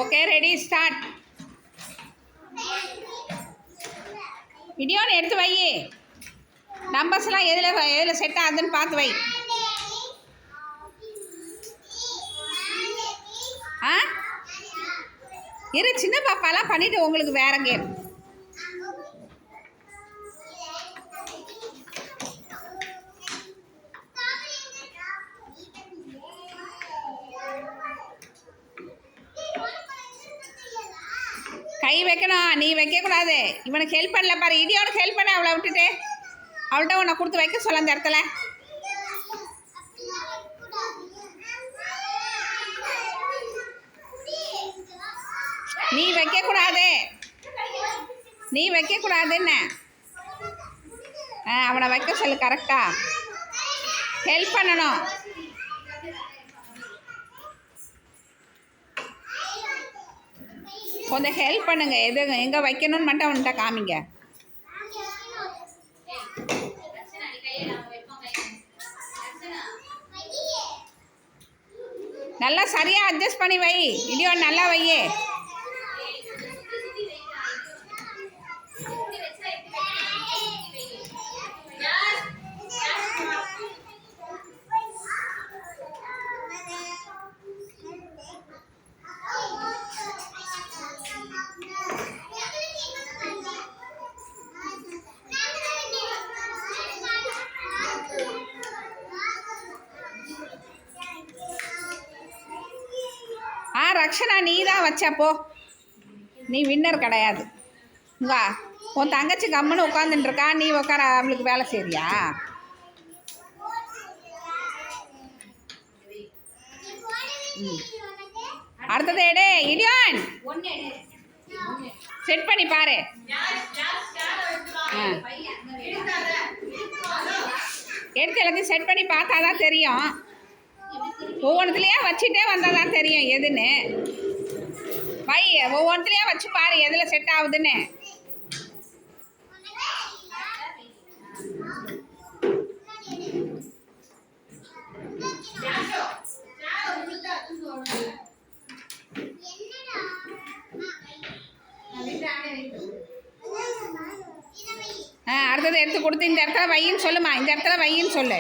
Okay, ready, start. வீடியோன்னு எடுத்து வை. நம்பர்ஸ்லாம் எதில் செட் ஆகுதுன்னு பார்த்து வை. ஆ இரு, சின்ன பாப்பாலாம் பண்ணிவிட்டு உங்களுக்கு வேறு கேம். கை வைக்கணும், நீ வைக்கக்கூடாது. இவனுக்கு ஹெல்ப் பண்ணல பாரு. இடியோனுக்கு ஹெல்ப் பண்ண, அவளை விட்டுட்டு அவள்கிட்ட உன்னை கொடுத்து வைக்க சொல்ல அந்த இடத்துல. நீ வைக்கக்கூடாது, நீ வைக்கக்கூடாதுன்னு. அவனை வைக்க சொல்லு. கரெக்டாக ஹெல்ப் பண்ணணும். கொஞ்சம் ஹெல்ப் பண்ணுங்க. எது எங்கே வைக்கணும்னு மட்டும் அவன்கிட்ட காமிங்க. நல்லா சரியாக அட்ஜஸ்ட் பண்ணி வை. வீடியோ நல்லா வையே. ரக்ஷனா, நீ தான் வச்சப்போ. நீ வின்னர் கிடையாது. உன் தங்கச்சி கம்முன்னு உட்காந்துட்டு இருக்கா, நீ உட்கார அவளுக்கு வேலை செய்றியா? அடுத்தது எடு. இடியான் செட் பண்ணி பாரு. எடுத்து எல்லாத்தையும் செட் பண்ணி பார்த்தா தான் தெரியும். ஒவ்வொன்றுத்துலேயே வச்சுட்டே வந்தால் தான் தெரியும் எதுன்னு. வை, ஒவ்வொன்றுத்துலேயே வச்சு பாரு எதில் செட் ஆகுதுன்னு. அடுத்தது எடுத்து கொடுத்து இந்த இடத்துல வையின்னு சொல்லுமா. இந்த இடத்துல வையின்னு சொல்லு.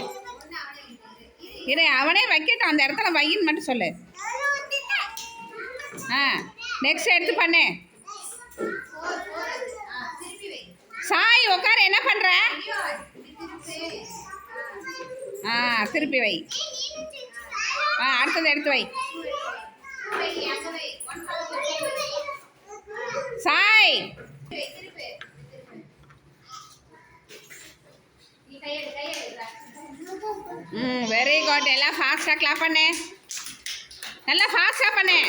இரு, அவனே வைக்கட்டும். அந்த இடத்துல வையின்னு மட்டும் சொல்லு. நெக்ஸ்ட் எடுத்து பண்ணு. சாய் உட்கார. என்ன பண்ணுற? திருப்பி வை. அடுத்தது எடுத்து வை. Sai very good. எல்லாம் ஃபாஸ்ட்டாக கிளாப் பண்ணு. நல்லா ஃபாஸ்ட்டாக பண்ணு.